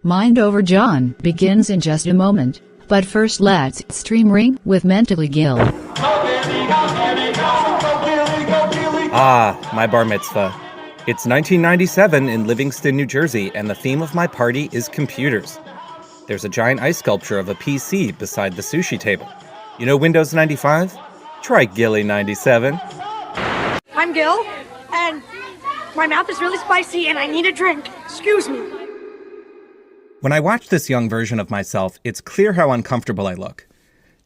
Mind Over John begins in just a moment, but first let's stream Ring with Mentally Gill. Ah, my bar mitzvah. It's 1997 in Livingston, New Jersey, and the theme of my party is computers. There's a giant ice sculpture of a PC beside the sushi table. You know Windows 95? Try Gilly 97. I'm Gil, and my mouth is really spicy and I need a drink. Excuse me. When I watch this young version of myself, it's clear how uncomfortable I look.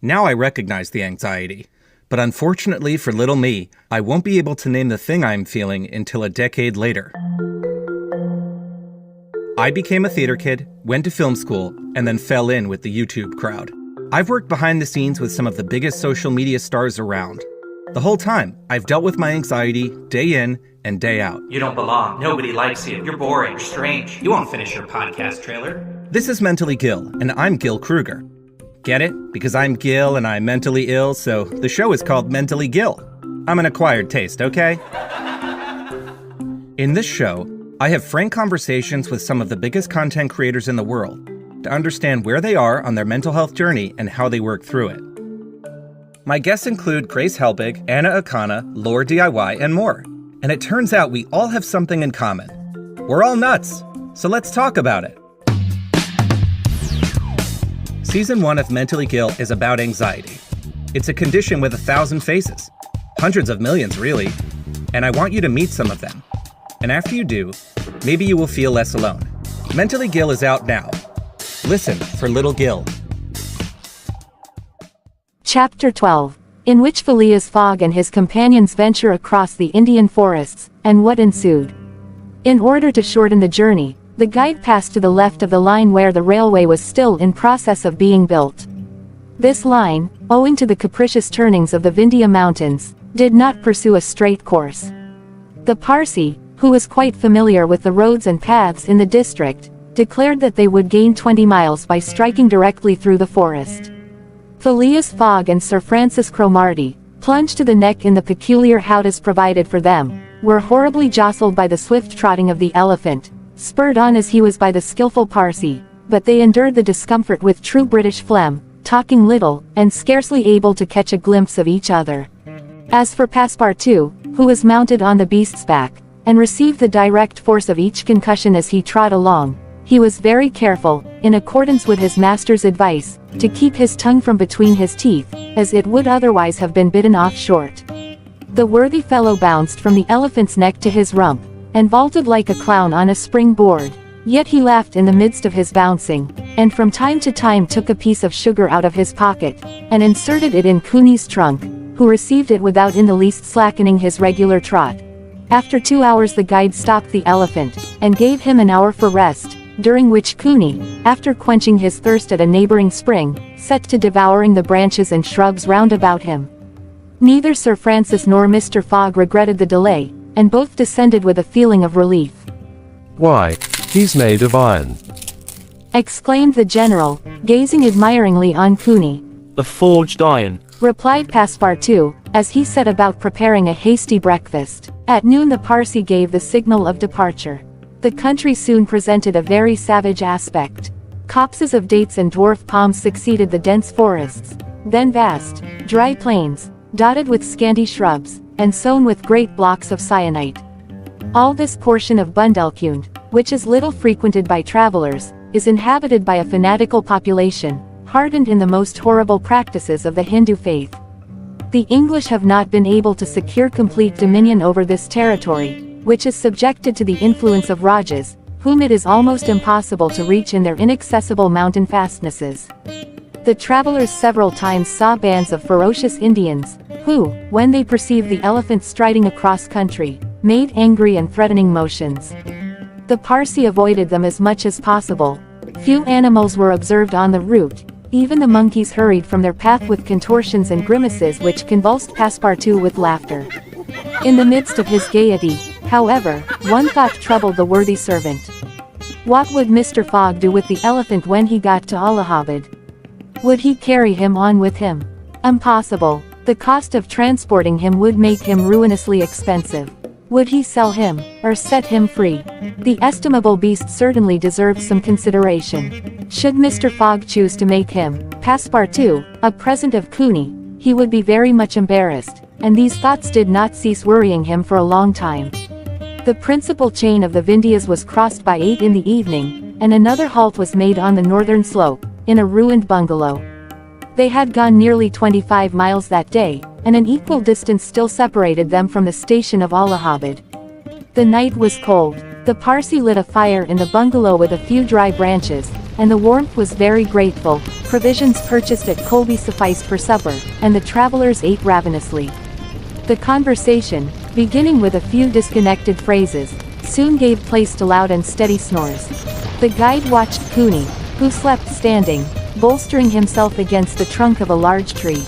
Now I recognize the anxiety, but unfortunately for little me, I won't be able to name the thing I'm feeling until a decade later. I became a theater kid, went to film school, and then fell in with the YouTube crowd. I've worked behind the scenes with some of the biggest social media stars around. The whole time, I've dealt with my anxiety day in and day out. You don't belong. Nobody likes you. You're boring. You're strange. You won't finish your podcast trailer. This is Mentally Gill, and I'm Gil Kruger. Get it? Because I'm Gil and I'm mentally ill, so the show is called Mentally Gill. I'm an acquired taste, okay? In this show, I have frank conversations with some of the biggest content creators in the world to understand where they are on their mental health journey and how they work through it. My guests include Grace Helbig, Anna Akana, Lore DIY, and more. And it turns out we all have something in common. We're all nuts, so let's talk about it. Season 1 of Mentally Gill is about anxiety. It's a condition with 1,000 faces. Hundreds of millions, really. And I want you to meet some of them. And after you do, maybe you will feel less alone. Mentally Gill is out now. Listen for Little Gill. Chapter 12, in which Phileas Fogg and his companions venture across the Indian forests, and what ensued. In order to shorten the journey, the guide passed to the left of the line where the railway was still in process of being built. This line, owing to the capricious turnings of the Vindhya Mountains, did not pursue a straight course. The Parsi, who was quite familiar with the roads and paths in the district, declared that they would gain 20 miles by striking directly through the forest. Phileas Fogg and Sir Francis Cromarty, plunged to the neck in the peculiar howdahs provided for them, were horribly jostled by the swift trotting of the elephant, spurred on as he was by the skillful Parsi, but they endured the discomfort with true British phlegm, talking little, and scarcely able to catch a glimpse of each other. As for Passepartout, who was mounted on the beast's back, and received the direct force of each concussion as he trod along, he was very careful, in accordance with his master's advice, to keep his tongue from between his teeth, as it would otherwise have been bitten off short. The worthy fellow bounced from the elephant's neck to his rump, and vaulted like a clown on a spring-board, yet he laughed in the midst of his bouncing, and from time to time took a piece of sugar out of his pocket, and inserted it in Cooney's trunk, who received it without in the least slackening his regular trot. After 2 hours the guide stopped the elephant, and gave him an hour for rest, during which Cooney, after quenching his thirst at a neighboring spring, set to devouring the branches and shrubs round about him. Neither Sir Francis nor Mr. Fogg regretted the delay, and both descended with a feeling of relief. "Why, he's made of iron," exclaimed the general, gazing admiringly on Cooney. "The forged iron," replied Passepartout, as he set about preparing a hasty breakfast. At noon the Parsi gave the signal of departure. The country soon presented a very savage aspect. Copses of dates and dwarf palms succeeded the dense forests, then vast, dry plains, dotted with scanty shrubs, and sown with great blocks of syenite. All this portion of Bundelkund, which is little frequented by travelers, is inhabited by a fanatical population, hardened in the most horrible practices of the Hindu faith. The English have not been able to secure complete dominion over this territory, which is subjected to the influence of Rajas, whom it is almost impossible to reach in their inaccessible mountain fastnesses. The travelers several times saw bands of ferocious Indians, who, when they perceived the elephant striding across country, made angry and threatening motions. The Parsi avoided them as much as possible. Few animals were observed on the route. Even the monkeys hurried from their path with contortions and grimaces which convulsed Passepartout with laughter. In the midst of his gaiety, however, one thought troubled the worthy servant. What would Mr. Fogg do with the elephant when he got to Allahabad? Would he carry him on with him? Impossible. The cost of transporting him would make him ruinously expensive. Would he sell him, or set him free? The estimable beast certainly deserves some consideration. Should Mr. Fogg choose to make him, Passepartout, a present of Cooney, he would be very much embarrassed, and these thoughts did not cease worrying him for a long time. The principal chain of the Vindhyas was crossed by 8 in the evening, and another halt was made on the northern slope, in a ruined bungalow. They had gone nearly 25 miles that day, and an equal distance still separated them from the station of Allahabad. The night was cold. The Parsi lit a fire in the bungalow with a few dry branches, and the warmth was very grateful. Provisions purchased at Colby sufficed for supper, and the travelers ate ravenously. The conversation, beginning with a few disconnected phrases, soon gave place to loud and steady snores. The guide watched Cooney, who slept standing, bolstering himself against the trunk of a large tree.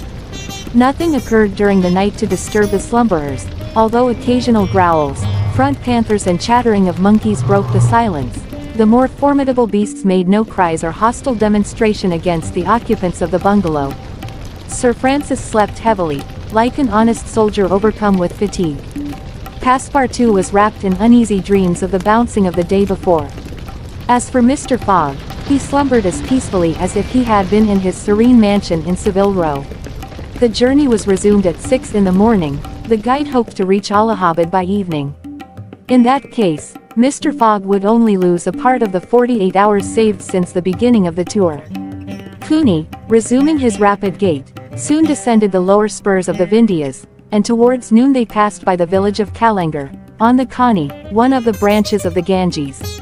Nothing occurred during the night to disturb the slumberers, although occasional growls, front panthers and chattering of monkeys broke the silence. The more formidable beasts made no cries or hostile demonstration against the occupants of the bungalow. Sir Francis slept heavily, like an honest soldier overcome with fatigue. Passepartout was wrapped in uneasy dreams of the bouncing of the day before. As for Mr. Fogg, he slumbered as peacefully as if he had been in his serene mansion in Savile Row. The journey was resumed at 6 in the morning. The guide hoped to reach Allahabad by evening. In that case, Mr. Fogg would only lose a part of the 48 hours saved since the beginning of the tour. Cooney, resuming his rapid gait, soon descended the lower spurs of the Vindhyas, and towards noon they passed by the village of Kalangar, on the Kani, one of the branches of the Ganges.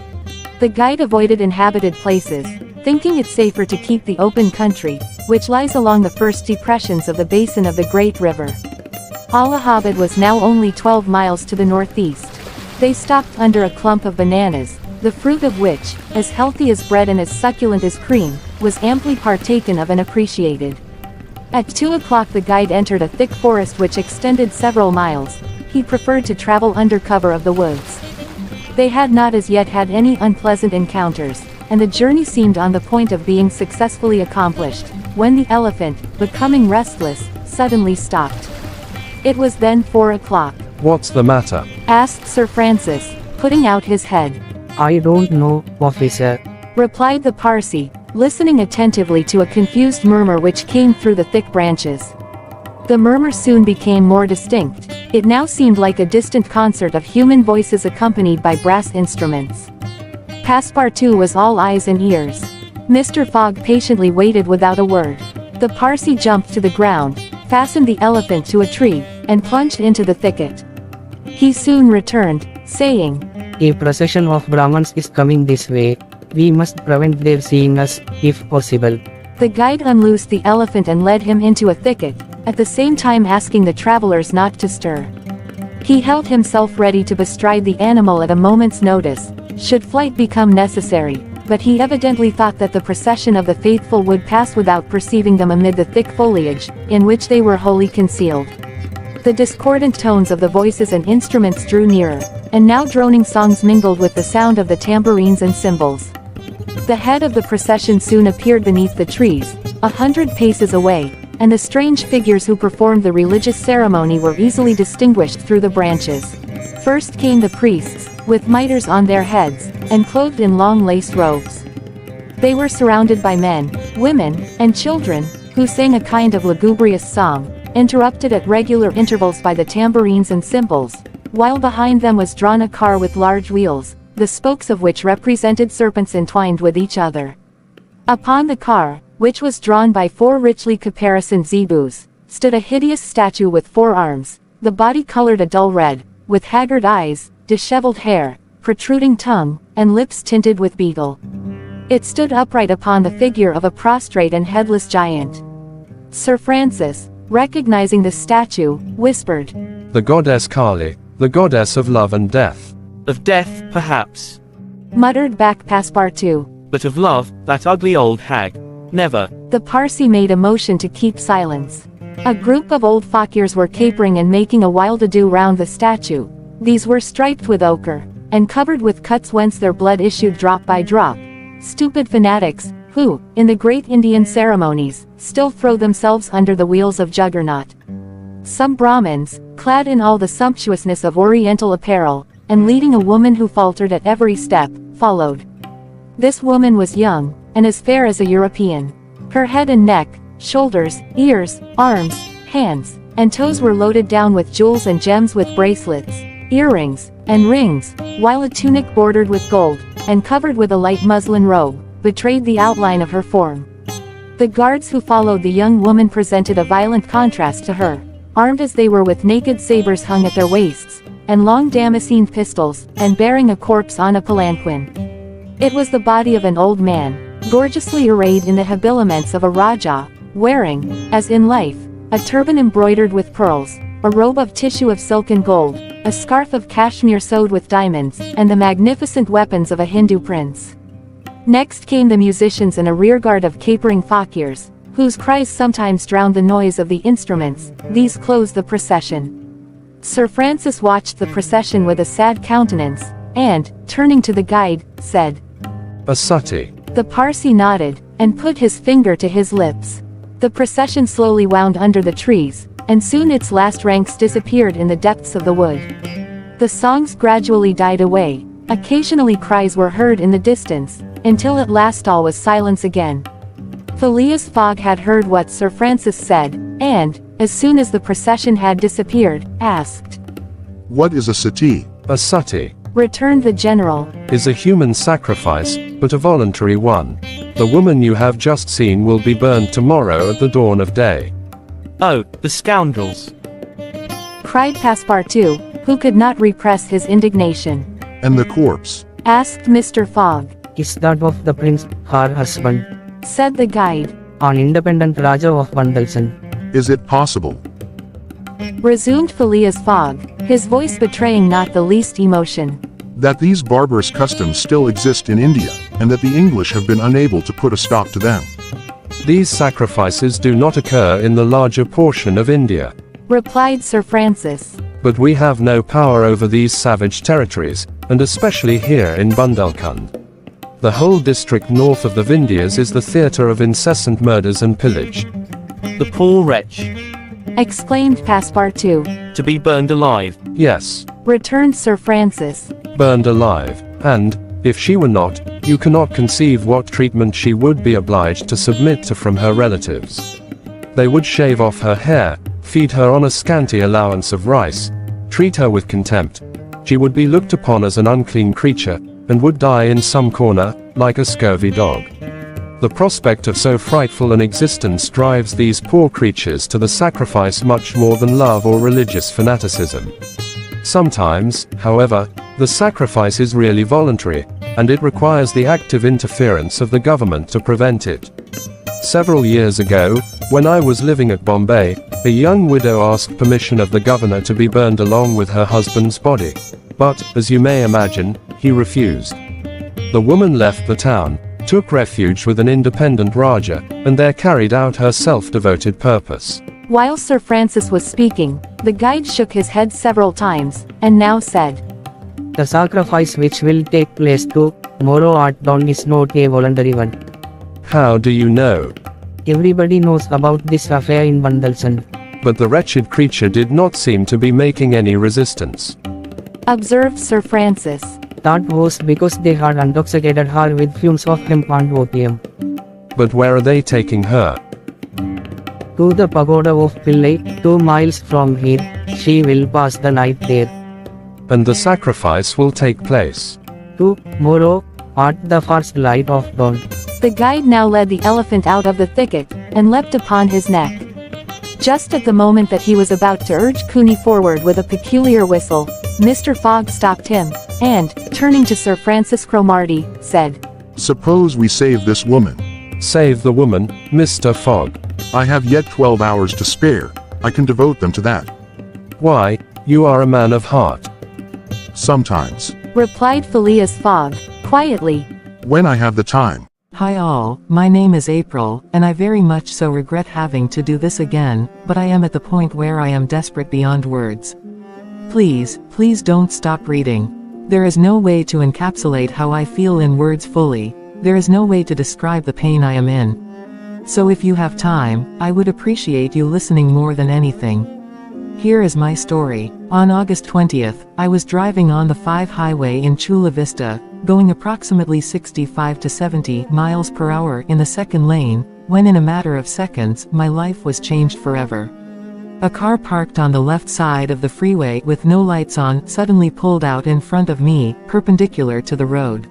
The guide avoided inhabited places, thinking it safer to keep the open country, which lies along the first depressions of the basin of the Great River. Allahabad was now only 12 miles to the northeast. They stopped under a clump of bananas, the fruit of which, as healthy as bread and as succulent as cream, was amply partaken of and appreciated. At 2 o'clock the guide entered a thick forest which extended several miles. He preferred to travel under cover of the woods. They had not as yet had any unpleasant encounters, and the journey seemed on the point of being successfully accomplished, when the elephant, becoming restless, suddenly stopped. It was then 4 o'clock. What's the matter? Asked Sir Francis, putting out his head. I don't know, officer, replied the Parsi, listening attentively to a confused murmur which came through the thick branches. The murmur soon became more distinct. It now seemed like a distant concert of human voices accompanied by brass instruments. Passepartout was all eyes and ears. Mr. Fogg patiently waited without a word. The Parsi jumped to the ground, fastened the elephant to a tree, and plunged into the thicket. He soon returned, saying, a procession of Brahmins is coming this way. We must prevent their seeing us, if possible. The guide unloosed the elephant and led him into a thicket, at the same time asking the travelers not to stir. He held himself ready to bestride the animal at a moment's notice, should flight become necessary, but he evidently thought that the procession of the faithful would pass without perceiving them amid the thick foliage, in which they were wholly concealed. The discordant tones of the voices and instruments drew nearer, and now droning songs mingled with the sound of the tambourines and cymbals. The head of the procession soon appeared beneath the trees, 100 paces away, and the strange figures who performed the religious ceremony were easily distinguished through the branches. First came the priests, with mitres on their heads, and clothed in long lace robes. They were surrounded by men, women, and children, who sang a kind of lugubrious song, interrupted at regular intervals by the tambourines and cymbals, while behind them was drawn a car with large wheels, the spokes of which represented serpents entwined with each other. Upon the car, which was drawn by 4 richly caparisoned zebus, stood a hideous statue with 4 arms, the body colored a dull red, with haggard eyes, disheveled hair, protruding tongue, and lips tinted with beetle. It stood upright upon the figure of a prostrate and headless giant. Sir Francis, recognizing the statue, whispered, The goddess Kali, the goddess of love and death. Of death, perhaps. Muttered back Passepartout. But of love, that ugly old hag. Never. The Parsi made a motion to keep silence. A group of old fakirs were capering and making a wild ado round the statue. These were striped with ochre, and covered with cuts whence their blood issued drop by drop. Stupid fanatics, who, in the great Indian ceremonies, still throw themselves under the wheels of Juggernaut. Some Brahmins, clad in all the sumptuousness of Oriental apparel, and leading a woman who faltered at every step, followed. This woman was young, and as fair as a European. Her head and neck, shoulders, ears, arms, hands, and toes were loaded down with jewels and gems with bracelets, earrings, and rings, while a tunic bordered with gold, and covered with a light muslin robe, betrayed the outline of her form. The guards who followed the young woman presented a violent contrast to her, armed as they were with naked sabers hung at their waists, and long damascened pistols, and bearing a corpse on a palanquin. It was the body of an old man, gorgeously arrayed in the habiliments of a Rajah, wearing, as in life, a turban embroidered with pearls, a robe of tissue of silk and gold, a scarf of cashmere sewed with diamonds, and the magnificent weapons of a Hindu prince. Next came the musicians and a rearguard of capering fakirs, whose cries sometimes drowned the noise of the instruments. These closed the procession. Sir Francis watched the procession with a sad countenance, and, turning to the guide, said, "A sati." The Parsi nodded, and put his finger to his lips. The procession slowly wound under the trees, and soon its last ranks disappeared in the depths of the wood. The songs gradually died away, occasionally cries were heard in the distance, until at last all was silence again. Phileas Fogg had heard what Sir Francis said, and, as soon as the procession had disappeared, asked, "What is a sati?" A sati returned the general. is a human sacrifice, but a voluntary one. The woman you have just seen will be burned tomorrow at the dawn of day. Oh, the scoundrels! Cried Passepartout, who could not repress his indignation. "And the corpse?" Asked Mr. Fogg. Is that of the prince, her husband, Said the guide. an independent Raja of Bundelson. "Is it possible?" Resumed Phileas Fogg, his voice betraying not the least emotion. "That these barbarous customs still exist in India, and that the English have been unable to put a stop to them." These sacrifices do not occur in the larger portion of India. Replied Sir Francis. But we have no power over these savage territories, and especially here in Bundelkhand. The whole district north of the Vindhyas is the theatre of incessant murders and pillage. The poor wretch! Exclaimed Passepartout. To be burned alive. Yes, Returned Sir Francis. burned alive, and, if she were not, you cannot conceive what treatment she would be obliged to submit to from her relatives. They would shave off her hair, feed her on a scanty allowance of rice, treat her with contempt. She would be looked upon as an unclean creature, and would die in some corner, like a scurvy dog. The prospect of so frightful an existence drives these poor creatures to the sacrifice much more than love or religious fanaticism. Sometimes, however, the sacrifice is really voluntary, and it requires the active interference of the government to prevent it. Several years ago, when I was living at Bombay, a young widow asked permission of the governor to be burned along with her husband's body. But, as you may imagine, he refused. The woman left the town, took refuge with an independent Raja, and there carried out her self-devoted purpose. While Sir Francis was speaking, the guide shook his head several times, and now said, The sacrifice which will take place tomorrow at dawn is not a voluntary one. How do you know? Everybody knows about this affair in Bundelson. But the wretched creature did not seem to be making any resistance. Observed Sir Francis. That was because they had intoxicated her with fumes of hemp and opium. But where are they taking her? To the pagoda of Pillai, 2 miles from here. She will pass the night there. And the sacrifice will take place Tomorrow, at the first light of dawn. The guide now led the elephant out of the thicket, and leapt upon his neck. Just at the moment that he was about to urge Cooney forward with a peculiar whistle, Mr. Fogg stopped him, and, turning to Sir Francis Cromarty, said, "Suppose we save this woman. Save the woman, Mr. Fogg. I have yet 12 hours to spare. I can devote them to that." Why, you are a man of heart. "Sometimes. Replied Phileas Fogg, quietly. When I have the time." Hi all, my name is April, and I very much so regret having to do this again, but I am at the point where I am desperate beyond words. Please, please don't stop reading. There is no way to encapsulate how I feel in words fully, there is no way to describe the pain I am in. So if you have time, I would appreciate you listening more than anything. Here is my story. On August 20th, I was driving on the 5 highway in Chula Vista, going approximately 65 to 70 miles per hour in the second lane, when in a matter of seconds, my life was changed forever. A car parked on the left side of the freeway with no lights on suddenly pulled out in front of me, perpendicular to the road.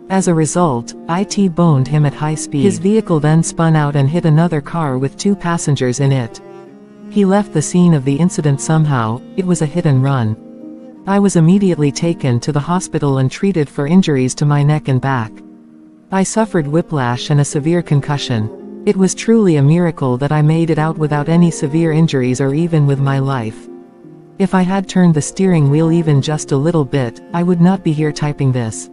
As a result, I T-boned him at high speed. His vehicle then spun out and hit another car with 2 passengers in it. He left the scene of the incident somehow. It was a hit and run. I was immediately taken to the hospital and treated for injuries to my neck and back. I suffered whiplash and a severe concussion. It was truly a miracle that I made it out without any severe injuries or even with my life. If I had turned the steering wheel even just a little bit, I would not be here typing this.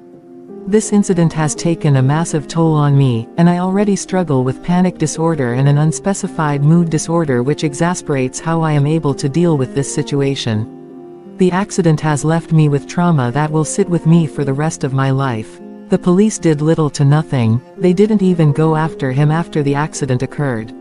This incident has taken a massive toll on me, and I already struggle with panic disorder and an unspecified mood disorder which exasperates how I am able to deal with this situation. The accident has left me with trauma that will sit with me for the rest of my life. The police did little to nothing. They didn't even go after him after the accident occurred.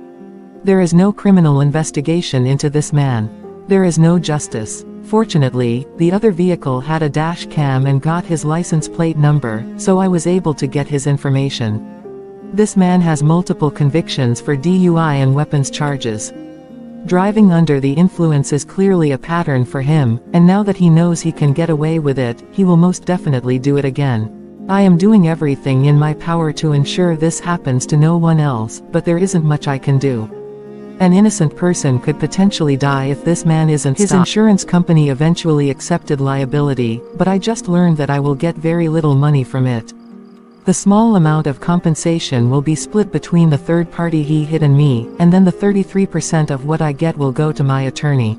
There is no criminal investigation into this man. There is no justice. Fortunately, the other vehicle had a dash cam and got his license plate number, so I was able to get his information. This man has multiple convictions for DUI and weapons charges. Driving under the influence is clearly a pattern for him, and now that he knows he can get away with it, he will most definitely do it again. I am doing everything in my power to ensure this happens to no one else, but there isn't much I can do. An innocent person could potentially die if this man isn't stopped. His insurance company eventually accepted liability, but I just learned that I will get very little money from it. The small amount of compensation will be split between the third party he hit and me, and then the 33% of what I get will go to my attorney.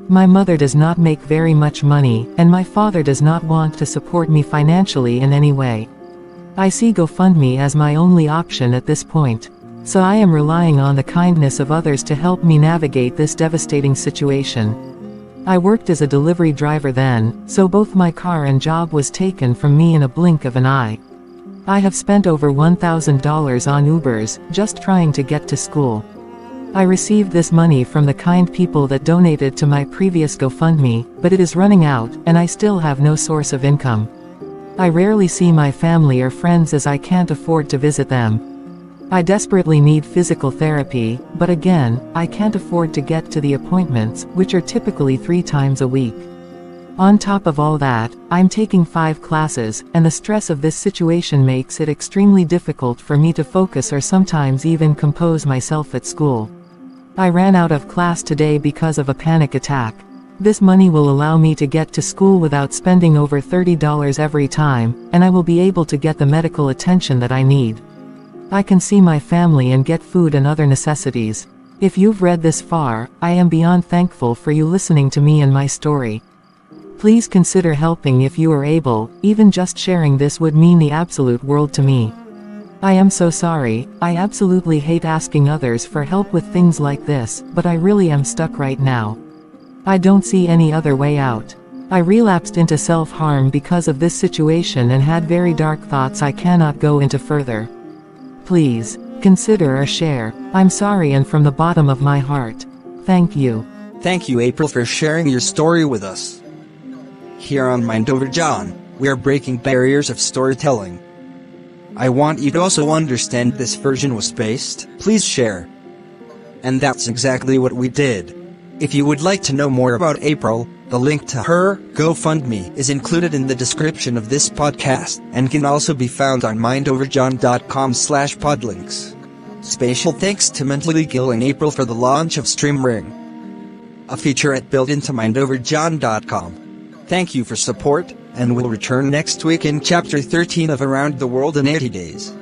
My mother does not make very much money, and my father does not want to support me financially in any way. I see GoFundMe as my only option at this point. So I am relying on the kindness of others to help me navigate this devastating situation. I worked as a delivery driver then, so both my car and job was taken from me in a blink of an eye. I have spent over $1,000 on Ubers, just trying to get to school. I received this money from the kind people that donated to my previous GoFundMe, but it is running out, and I still have no source of income. I rarely see my family or friends as I can't afford to visit them. I desperately need physical therapy, but again, I can't afford to get to the appointments, which are typically 3 times a week. On top of all that, I'm taking 5 classes, and the stress of this situation makes it extremely difficult for me to focus or sometimes even compose myself at school. I ran out of class today because of a panic attack. This money will allow me to get to school without spending over $30 every time, and I will be able to get the medical attention that I need. I can see my family and get food and other necessities. If you've read this far, I am beyond thankful for you listening to me and my story. Please consider helping if you are able. Even just sharing this would mean the absolute world to me. I am so sorry. I absolutely hate asking others for help with things like this, but I really am stuck right now. I don't see any other way out. I relapsed into self-harm because of this situation and had very dark thoughts I cannot go into further. Please, consider or share. I'm sorry and from the bottom of my heart. Thank you. Thank you, April, for sharing your story with us. Here on Mind Over John, we are breaking barriers of storytelling. I want you to also understand this version was spaced. Please share. And that's exactly what we did. If you would like to know more about April, the link to her GoFundMe is included in the description of this podcast and can also be found on mindoverjohn.com/podlinks. Special thanks to Mentally Gill and April for the launch of Stream Ring, a featurette built into mindoverjohn.com. Thank you for support, and we'll return next week in Chapter 13 of Around the World in 80 Days.